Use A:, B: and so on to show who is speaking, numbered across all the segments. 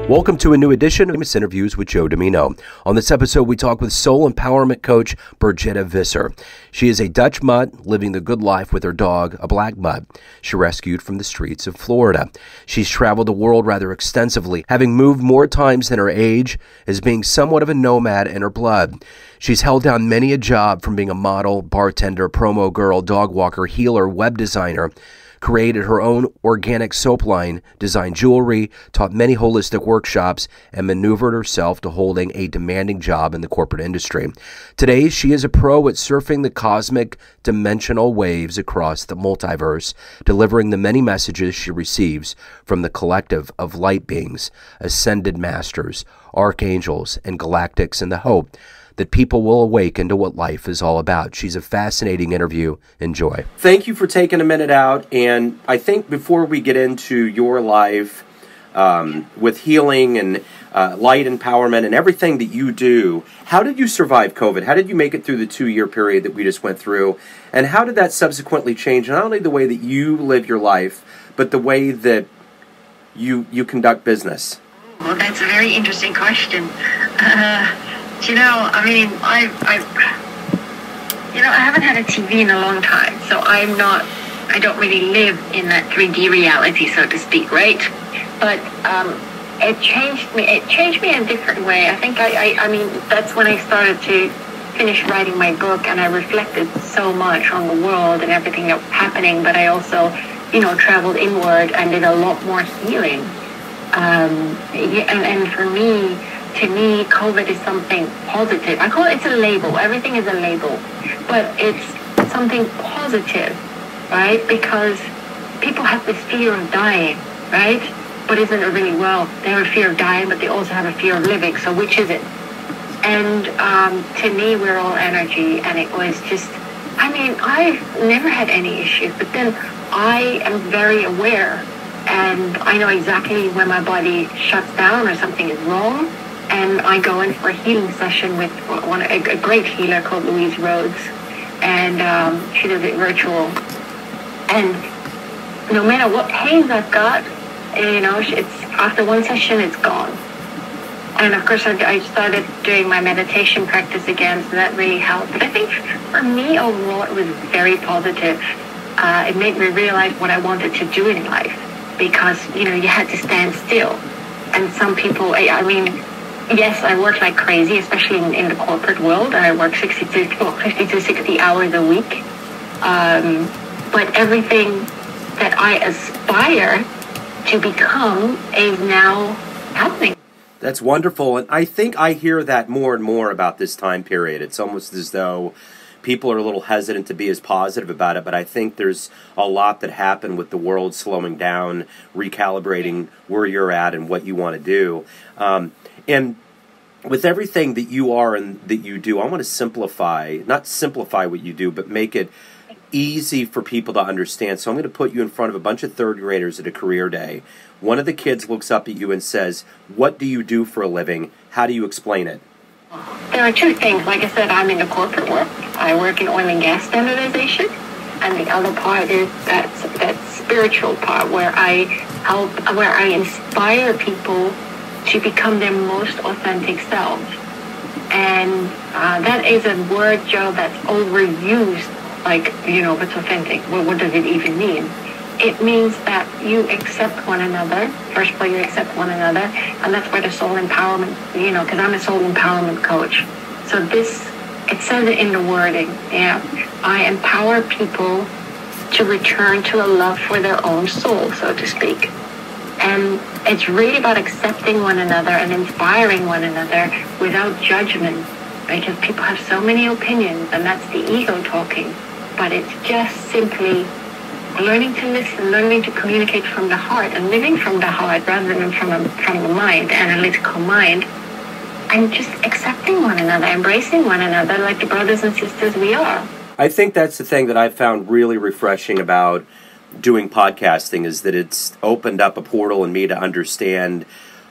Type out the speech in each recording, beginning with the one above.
A: Welcome to a new edition of Famous Interviews with Joe Dimino. On this episode, we talk with soul empowerment coach Birgitta Visser. She is a Dutch mutt living the good life with her dog, a black mutt she rescued from the streets of Florida. She's traveled the world rather extensively, having moved more times than her age, as being somewhat of a nomad in her blood. She's held down many a job, from being a model, bartender, promo girl, dog walker, healer, web designer, created her own organic soap line, designed jewelry, taught many holistic workshops, and maneuvered herself to holding a demanding job in the corporate industry. Today, she is a pro at surfing the cosmic dimensional waves across the multiverse, delivering the many messages she receives from the collective of light beings, ascended masters, archangels, and galactics, in the hope that people will awaken to what life is all about. She's a fascinating interview. Enjoy. Thank you for taking a minute out. And I think before we get into your life with healing and light empowerment and everything that you do, how did you survive COVID? How did you make it through the 2-year period that we just went through? And how did that subsequently change not only the way that you live your life, but the way that you conduct business?
B: Well, that's a very interesting question. You know, I mean, I haven't had a TV in a long time, so I don't really live in that 3D reality, so to speak, right? But it changed me in a different way. I think I mean, that's when I started to finish writing my book, and I reflected so much on the world and everything that was happening, but I also, traveled inward and did a lot more healing. And for me, to me, COVID is something positive. I call it's a label. Everything is a label. But it's something positive, right? Because people have this fear of dying, right? But isn't it really, well, they have a fear of dying, but they also have a fear of living. So which is it? And to me, we're all energy. And it was just, I mean, I've never had any issues. But then I am very aware. And I know exactly when my body shuts down or something is wrong. And I go in for a healing session with a great healer called Louise Rhodes, and she does it virtual. And no matter what pains I've got, it's after one session, it's gone. And of course, I started doing my meditation practice again, so that really helped. But I think for me overall, it was very positive. It made me realize what I wanted to do in life, because you had to stand still. And some people, yes, I work like crazy, especially in the corporate world. I work 50 to 60 hours a week. But everything that I aspire to become is now happening.
A: That's wonderful. And I think I hear that more and more about this time period. It's almost as though people are a little hesitant to be as positive about it, but I think there's a lot that happened with the world slowing down, recalibrating where you're at and what you want to do. And with everything that you are and that you do, I want to not simplify what you do, but make it easy for people to understand. So I'm going to put you in front of a bunch of third graders at a career day. One of the kids looks up at you and says, "What do you do for a living?" How do you explain it?
B: There are two things. Like I said, I'm in the corporate work. I work in oil and gas standardization. And the other part is that spiritual part where I inspire people to become their most authentic selves. And that is a word, Joe, that's overused. Like, what's authentic? Well, what does it even mean? It means that you accept one another. First of all, you accept one another. And that's where the soul empowerment, because I'm a soul empowerment coach. So it says it in the wording. Yeah. I empower people to return to a love for their own soul, so to speak. And it's really about accepting one another and inspiring one another without judgment, because people have so many opinions, and that's the ego talking. But it's just simply learning to listen, learning to communicate from the heart, and living from the heart rather than from the mind, the analytical mind, and just accepting one another, embracing one another like the brothers and sisters we are.
A: I think that's the thing that I've found really refreshing about doing podcasting, is that it's opened up a portal in me to understand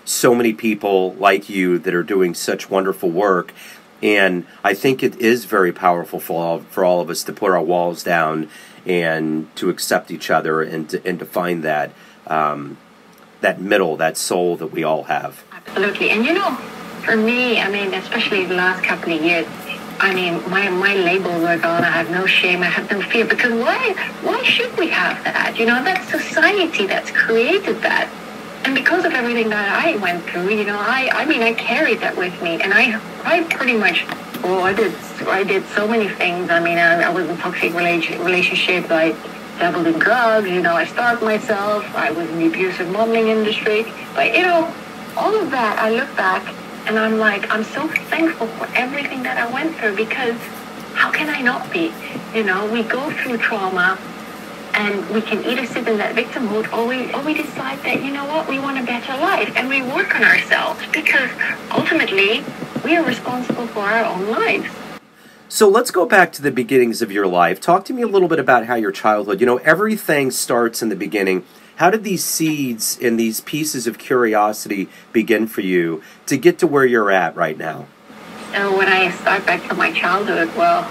A: so many people like you that are doing such wonderful work. And I think it is very powerful for all of us to put our walls down and to accept each other and to find that that middle, that soul that we all have.
B: Absolutely. And for me, I mean, especially the last couple of years, I mean, my labels are gone. I have no shame. I have no fear. Because why should we have that? That's society that's created that. And because of everything that I went through, I carried that with me. And I pretty much, I did so many things. I mean, I was in toxic relationships. I dabbled in drugs. I starved myself. I was in the abusive modeling industry. But, all of that, I look back and I'm like, I'm so thankful for everything that I went through, because how can I not be? We go through trauma and we can either sit in that victimhood or we decide that, we want a better life, and we work on ourselves, because ultimately we are responsible for our own lives.
A: So let's go back to the beginnings of your life. Talk to me a little bit about how your childhood, everything starts in the beginning. How did these seeds and these pieces of curiosity begin for you to get to where you're at right now?
B: So when I start back to my childhood, well,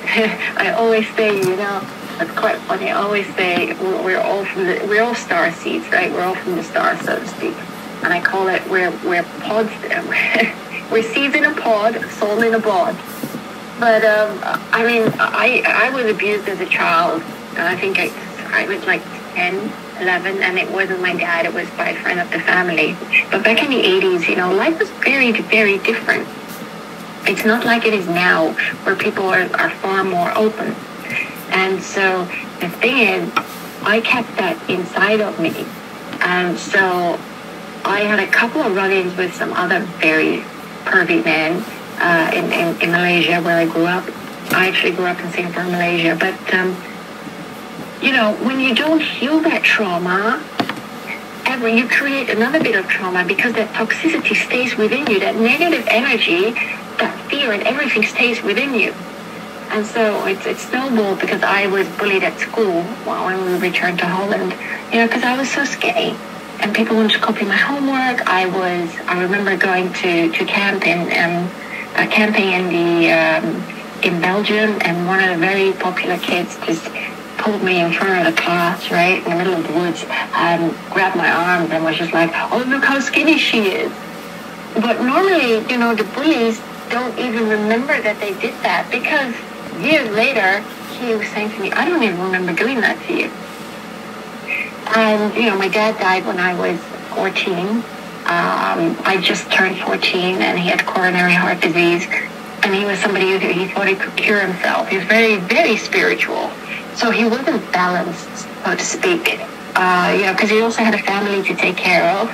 B: I always say, it's quite funny. I always say we're all star seeds, right? We're all from the stars, so to speak. And I call it we're pods. We're seeds in a pod, soul in a bod. But I mean, I was abused as a child. I think I was like 10, 11, and it wasn't my dad, it was by a friend of the family. But back in the 80s, life was very, very different. It's not like it is now, where people are far more open. And so the thing is, I kept that inside of me. And so I had a couple of run-ins with some other very pervy men in Malaysia, where I grew up. I actually grew up in Singapore, Malaysia. But when you don't heal that trauma, you create another bit of trauma, because that toxicity stays within you, that negative energy, that fear and everything stays within you. And so it snowballed, because I was bullied at school when we returned to Holland, because I was so skinny. And people wanted to copy my homework. I remember going to camp camping in Belgium, and one of the very popular kids just pulled me in front of the class, right, in the middle of the woods, and grabbed my arms and was just like, oh, look how skinny she is. But normally, the bullies don't even remember that they did that, because years later, he was saying to me, I don't even remember doing that to you. And, my dad died when I was 14. I just turned 14, and he had coronary heart disease. And he was somebody who he thought he could cure himself. He was very, very spiritual. So he wasn't balanced, so to speak, because he also had a family to take care of.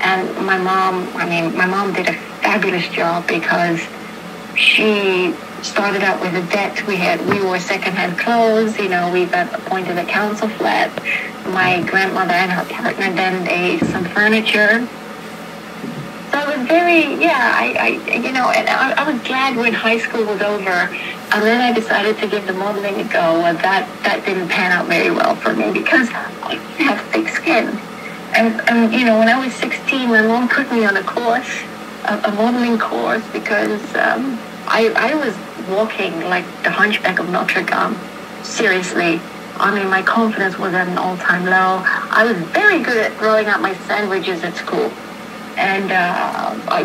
B: And my mom did a fabulous job, because she started out with a debt. We wore secondhand clothes, we got appointed a council flat. My grandmother and her partner then some furniture. So I was very, I was glad when high school was over. And then I decided to give the modeling a go. And that didn't pan out very well for me, because I have thick skin. And when I was 16, my mom put me on a course, a modeling course, because I was walking like the Hunchback of Notre Dame. Seriously. I mean, my confidence was at an all-time low. I was very good at throwing out my sandwiches at school. And I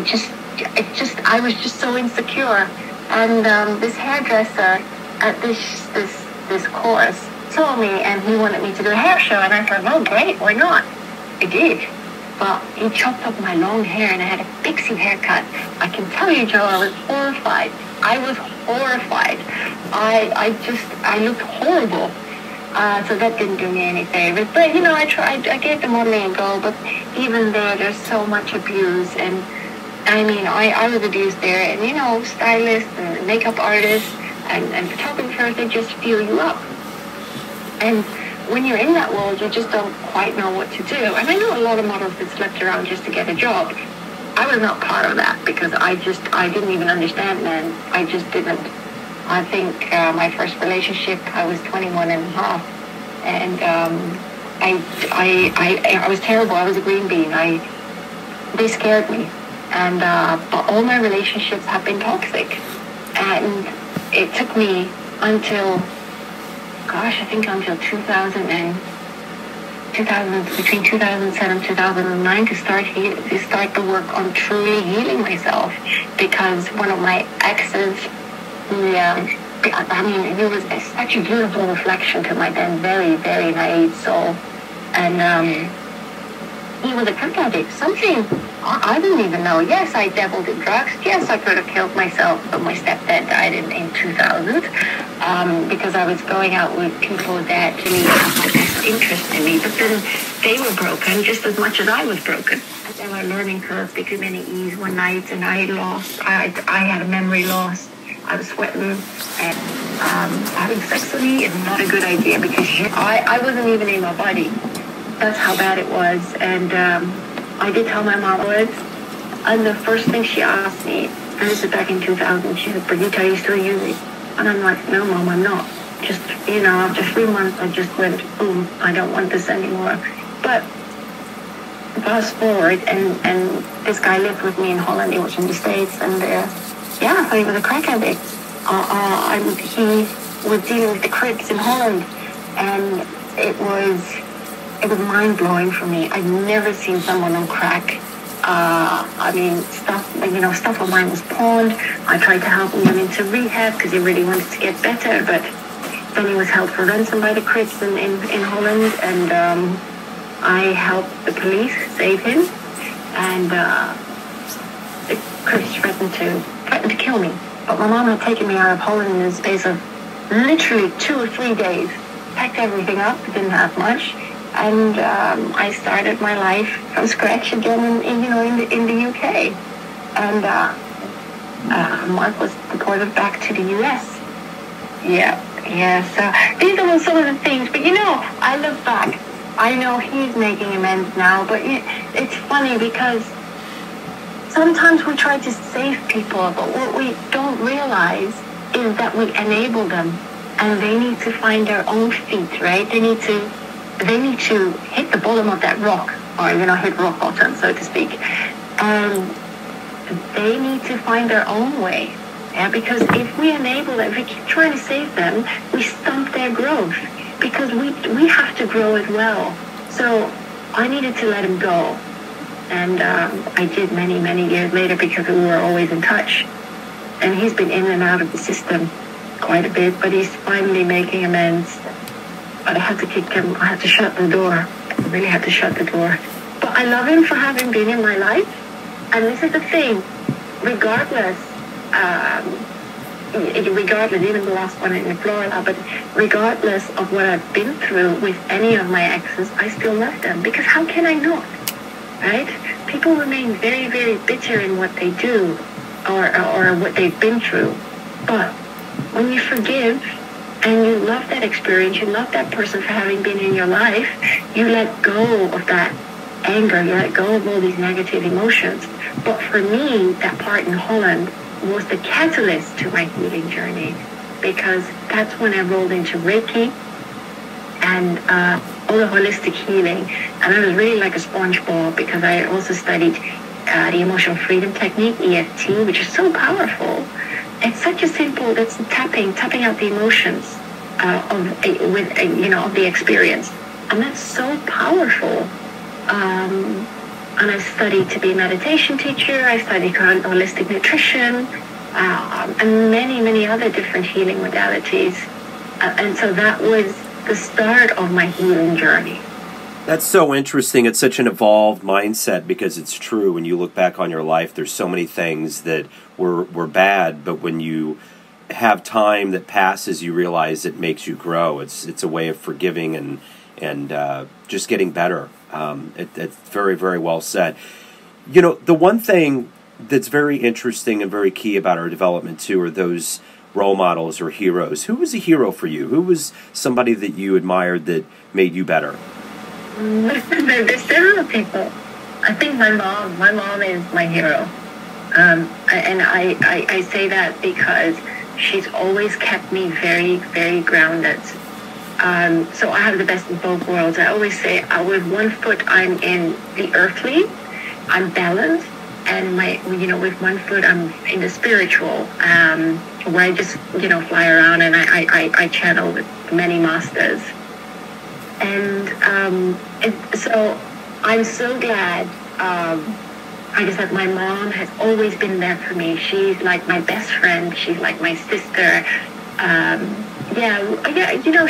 B: was just so insecure. And this hairdresser at this course saw me, and he wanted me to do a hair show. And I thought, oh, great, why not? I did. But he chopped up my long hair, and I had a pixie haircut. I can tell you, Joe, I was horrified. I was horrified. I looked horrible. So that didn't do me any favors. But, I tried. I gave the modeling a go. But even there's so much abuse. And, I mean, I was abused there. And, stylists and makeup artists and photographers, they just feel you up. And when you're in that world, you just don't quite know what to do. And I know a lot of models that slept around just to get a job. I was not part of that, because I didn't even understand men. I just didn't. I think my first relationship, I was 21 and a half. And I was terrible. I was a green bean. They scared me. And but all my relationships have been toxic. And it took me until 2008, between 2007 2009 to start the work on truly healing myself, because one of my exes, he was such a beautiful reflection to my then very, very naive soul. And he was a crack addict. Something I didn't even know. Yes, I dabbled in drugs. Yes, I could have killed myself, but my stepdad died in 2000 because I was going out with people that really had the best interest in me. But then they were broken just as much as I was broken. There were learning curves because many E's one night, and I had a memory loss. I was sweating, and having sex with me is not a good idea because I wasn't even in my body. That's how bad it was. And I did tell my mom words, and the first thing she asked me, and this is back in 2000, she said, "Birgitta, are you still using?" And I'm like, "No, Mom, I'm not." Just, after 3 months, I just went, boom, I don't want this anymore. But fast forward, and this guy lived with me in Holland. He was from the States, and so he was a crack addict. He was dealing with the Crips in Holland, and it was mind-blowing for me. I'd never seen someone on crack. Stuff of mine was pawned. I tried to help him get into rehab because he really wanted to get better, but then he was held for ransom by the Crips in Holland, and I helped the police save him, and the Crips threatened to kill me. But my mom had taken me out of Holland in the space of literally 2 or 3 days, packed everything up, didn't have much, and I started my life from scratch again in the UK. And Mark was deported back to the US. So these are some of the things. But I look back. I know he's making amends now, but it's funny because sometimes we try to save people, but what we don't realize is that we enable them, and they need to find their own feet, right? They need to hit the bottom of that rock, or hit rock bottom, so to speak. And they need to find their own way. Yeah, because if we enable them, if we keep trying to save them, we stump their growth, because we have to grow as well. So I needed to let him go. And I did many, many years later because we were always in touch. And he's been in and out of the system quite a bit, but he's finally making amends. But I had to kick him. I had to shut the door. I really had to shut the door. But I love him for having been in my life. And this is the thing. Regardless, even the last one in Florida, but regardless of what I've been through with any of my exes, I still love them. Because how can I not? Right? People remain very, very bitter in what they do or what they've been through. But when you forgive and you love that experience, you love that person for having been in your life, you let go of that anger, you let go of all these negative emotions. But for me, that part in Holland was the catalyst to my healing journey, because that's when I rolled into Reiki and all the holistic healing. And I was really like a sponge ball, because I also studied the emotional freedom technique, EFT, which is so powerful. It's such a simple, that's tapping out the emotions of the experience. And that's so powerful. And I studied to be a meditation teacher. I studied holistic nutrition, and many, many other different healing modalities. And so that was the start of my healing journey.
A: That's so interesting. It's such an evolved mindset, because it's true. When you look back on your life, there's so many things that were bad, but when you have time that passes, you realize it makes you grow. It's a way of forgiving and just getting better. It's very, very well said. The one thing that's very interesting and very key about our development too are those role models or heroes. Who was a hero for you? Who was somebody that you admired that made you better?
B: There's several people. I think my mom is my hero. And I say that because she's always kept me very, very grounded. So I have the best of both worlds. I always say, with one foot I'm in the earthly, I'm balanced, and with one foot I'm in the spiritual, where I just fly around and I channel with many masters. And So I'm so glad. Like I said, my mom has always been there for me. She's like my best friend. She's like my sister.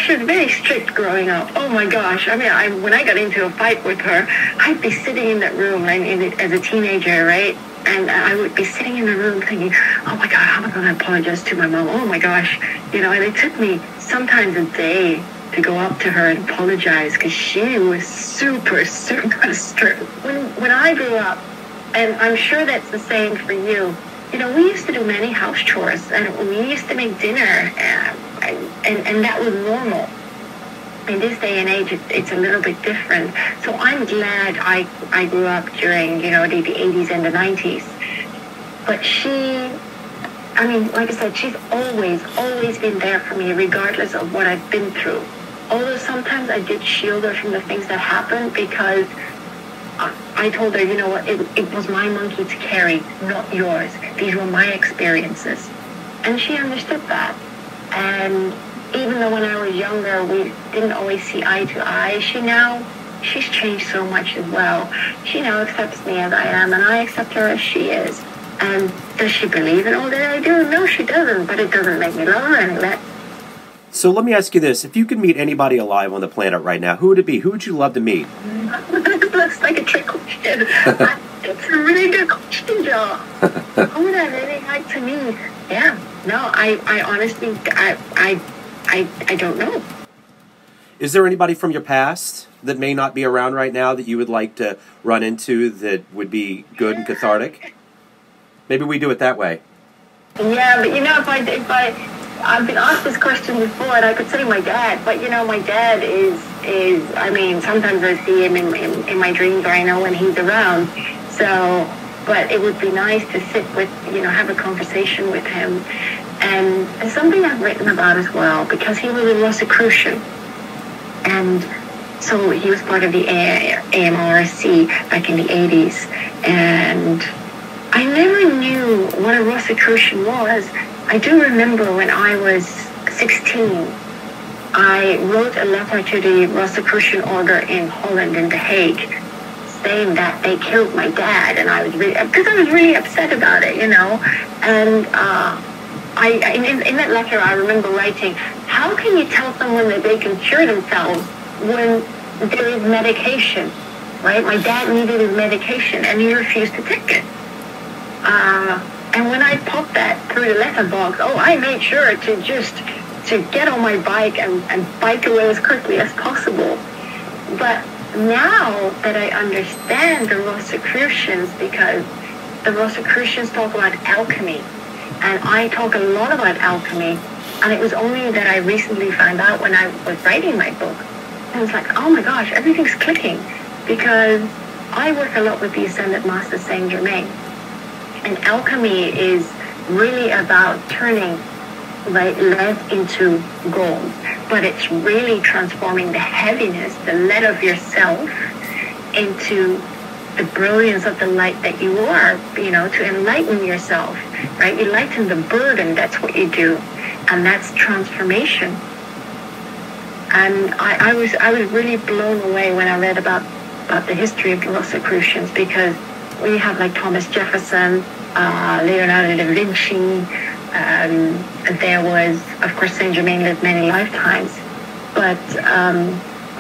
B: She was very strict growing up. Oh my gosh! I mean, when I got into a fight with her, I'd be sitting in that room, as a teenager, right? And I would be sitting in the room thinking, oh my God, how am I going to apologize to my mom? Oh my gosh, And it took me sometimes a day to go up to her and apologize because she was super, super strict. When I grew up, and I'm sure that's the same for you. We used to do many house chores, and we used to make dinner, and that was normal. In this day and age, it's a little bit different. So I'm glad I grew up during, the 80s and the 90s. But like I said, she's always been there for me, regardless of what I've been through. Although sometimes I did shield her from the things that happened because I told her, it was my monkey to carry, not yours. These were my experiences. And she understood that. And even though when I was younger, we didn't always see eye to eye, she's changed so much as well. She now accepts me as I am, and I accept her as she is. And does she believe in all that I do? No, she doesn't, but it doesn't make me love her any less.
A: So let me ask you this. If you could meet anybody alive on the planet right now, who would it be? Who would you love to meet?
B: That's like a trick question. It's a really good question, Joe. Who would I really like to meet? Yeah. No, I honestly, I don't know.
A: Is there anybody from your past that may not be around right now that you would like to run into that would be good and cathartic? Maybe we do it that way.
B: Yeah, but if I've been asked this question before, and I could say my dad, but my dad is sometimes I see him in my dreams, or I know when he's around. So, but it would be nice to sit with, have a conversation with him. And it's something I've written about as well, because he was a Rosicrucian. And so he was part of the AMRC back in the 80s. And I never knew what a Rosicrucian was. I do remember when I was 16, I wrote a letter to the Rosicrucian Order in Holland, in The Hague, saying that they killed my dad, and I was really upset about it, And in that letter, I remember writing, how can you tell someone that they can cure themselves when there is medication, right? My dad needed his medication, and he refused to take it. And when I popped that through the letterbox, I made sure to get on my bike and bike away as quickly as possible. But now that I understand the Rosicrucians, because the Rosicrucians talk about alchemy, and I talk a lot about alchemy, and it was only that I recently found out when I was writing my book. I was like, oh my gosh, everything's clicking, because I work a lot with the Ascended Master Saint Germain. And alchemy is really about turning lead into gold. But it's really transforming the heaviness, the lead of yourself, into the brilliance of the light that you are, to enlighten yourself, right? You lighten the burden, that's what you do. And that's transformation. And I was really blown away when I read about the history of the Rosicrucians, because we have like Thomas Jefferson, Leonardo da Vinci, there was, of course, Saint Germain lived many lifetimes, but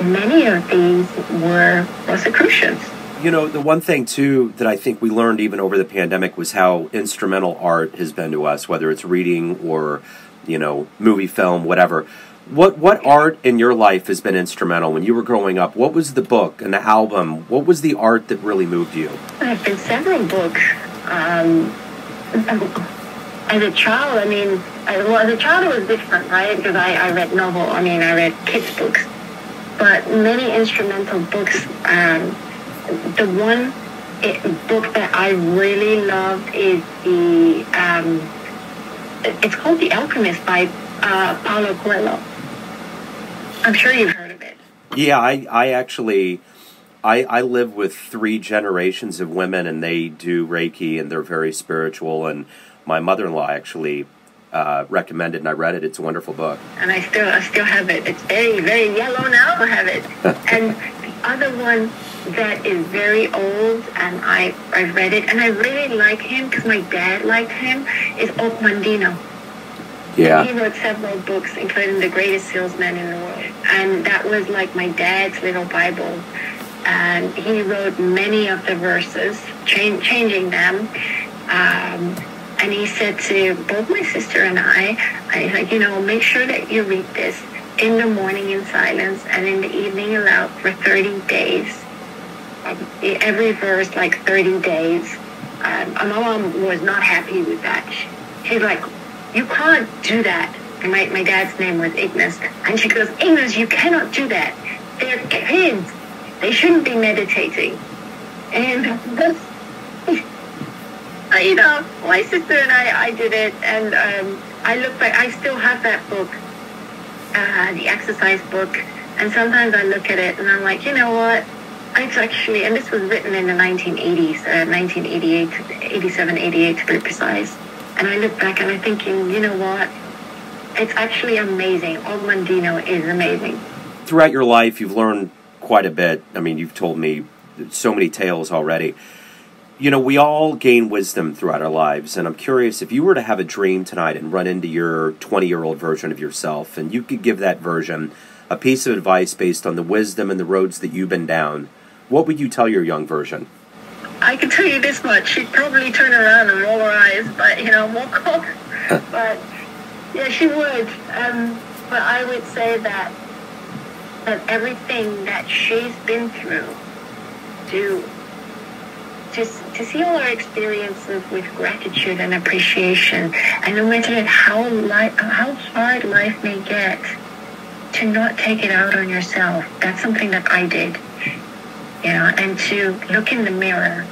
B: many of these were Rosicrucians.
A: The one thing, too, that I think we learned even over the pandemic was how instrumental art has been to us, whether it's reading or, movie, film, whatever. What art in your life has been instrumental? When you were growing up, what was the book and the album? What was the art that really moved you?
B: There have been several books. As a child, as a child it was different, right? Because I read I read kids' books. But many instrumental books. The one book that I really loved is it's called The Alchemist by Paulo Coelho. I'm sure you've heard of it.
A: Yeah, I actually live with 3 generations of women, and they do Reiki, and they're very spiritual, and my mother-in-law actually recommended, and I read it. It's a wonderful book.
B: And I still have it. It's very, very yellow now. I have it. And other one that is very old, and I've read it, and I really like him because my dad liked him, is Dimino.
A: Yeah.
B: And he wrote several books, including The Greatest Salesman in the World. And that was like my dad's little Bible. And he wrote many of the verses, changing them. And he said to both my sister and I like, make sure that you read this in the morning in silence and in the evening aloud for 30 days. Every verse, like 30 days. My mom was not happy with that. She's like, you can't do that. And my dad's name was Ignis. And she goes, Ignis, you cannot do that. They're kids. They shouldn't be meditating. And my sister and I did it. And I look back, I still have that book, the exercise book. And sometimes I look at it and I'm like, you know what? It's actually, and this was written in the 1980s, 1988, 87, 88 to be precise. And I look back and I'm thinking, you know what? It's actually amazing. Dimino is amazing.
A: Throughout your life, you've learned quite a bit. I mean, you've told me so many tales already. We all gain wisdom throughout our lives. And I'm curious, if you were to have a dream tonight and run into your 20-year-old version of yourself, and you could give that version a piece of advice based on the wisdom and the roads that you've been down, what would you tell your young version?
B: I can tell you this much. She'd probably turn around and roll her eyes, but, walk off. But, yeah, she would. But I would say that everything that she's been through, to see all our experiences with gratitude and appreciation, and no matter how hard life may get, to not take it out on yourself. That's something that I did. And to look in the mirror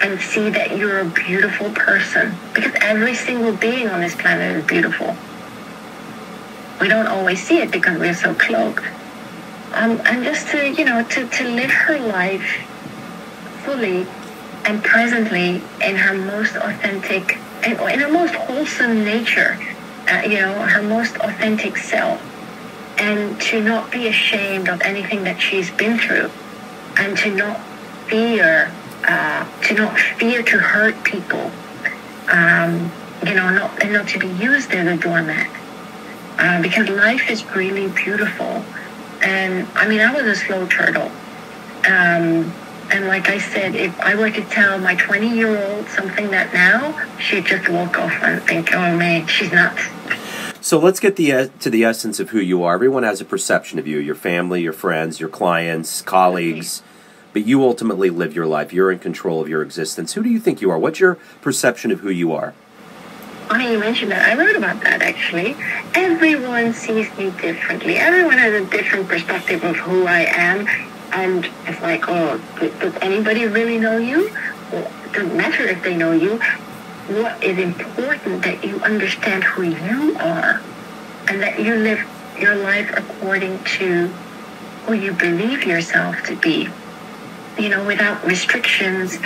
B: and see that you're a beautiful person, because every single being on this planet is beautiful. We don't always see it because we're so cloaked. And just to live her life fully and presently in her most authentic and in her most wholesome nature, her most authentic self, and to not be ashamed of anything that she's been through. And to not fear to hurt people, not to be used as a doormat, because life is really beautiful. And I mean, I was a slow turtle, and like I said, if I were to tell my 20-year-old something that now, she'd just walk off and think, oh man, she's nuts.
A: So let's get to the essence of who you are. Everyone has a perception of you, your family, your friends, your clients, colleagues, but you ultimately live your life. You're in control of your existence. Who do you think you are? What's your perception of who you are?
B: Funny you mentioned that. I wrote about that, actually. Everyone sees me differently. Everyone has a different perspective of who I am. And it's like, oh, does anybody really know you? Well, it doesn't matter if they know you. What is important that you understand who you are, and that you live your life according to who you believe yourself to be. Without restrictions,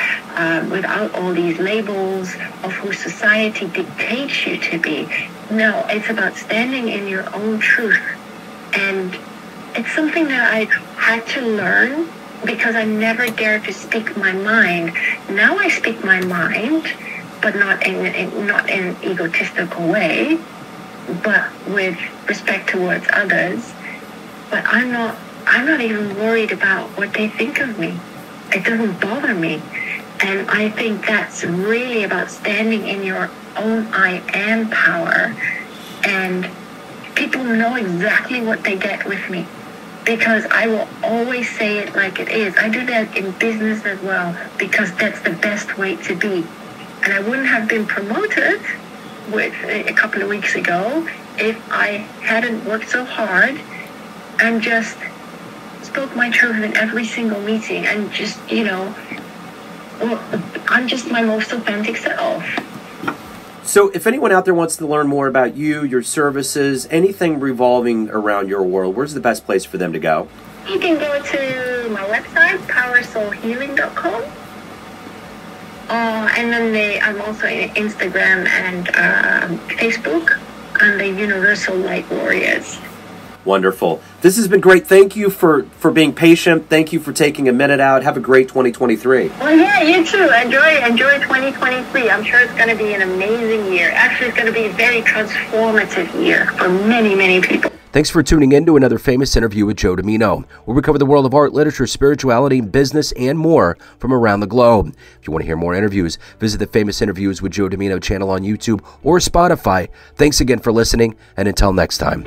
B: without all these labels of who society dictates you to be. No, it's about standing in your own truth. And it's something that I had to learn because I never dared to speak my mind. Now I speak my mind, but not in an egotistical way, but with respect towards others. But I'm not even worried about what they think of me. It doesn't bother me. And I think that's really about standing in your own I am power. And people know exactly what they get with me, because I will always say it like it is. I do that in business as well, because that's the best way to be. And I wouldn't have been promoted a couple of weeks ago if I hadn't worked so hard and just spoke my truth in every single meeting, and just, I'm just my most authentic self.
A: So if anyone out there wants to learn more about you, your services, anything revolving around your world, where's the best place for them to go?
B: You can go to my website, powersoulhealing.com. And then I'm also in Instagram and Facebook under Universal Light Warriors.
A: Wonderful. This has been great. Thank you for being patient. Thank you for taking a minute out. Have a great 2023.
B: Well, yeah, you too. Enjoy 2023. I'm sure it's going to be an amazing year. Actually, it's going to be a very transformative year for many, many people.
A: Thanks for tuning in to another famous interview with Joe Dimino, where we cover the world of art, literature, spirituality, business, and more from around the globe. If you want to hear more interviews, visit the Famous Interviews with Joe Dimino channel on YouTube or Spotify. Thanks again for listening, and until next time.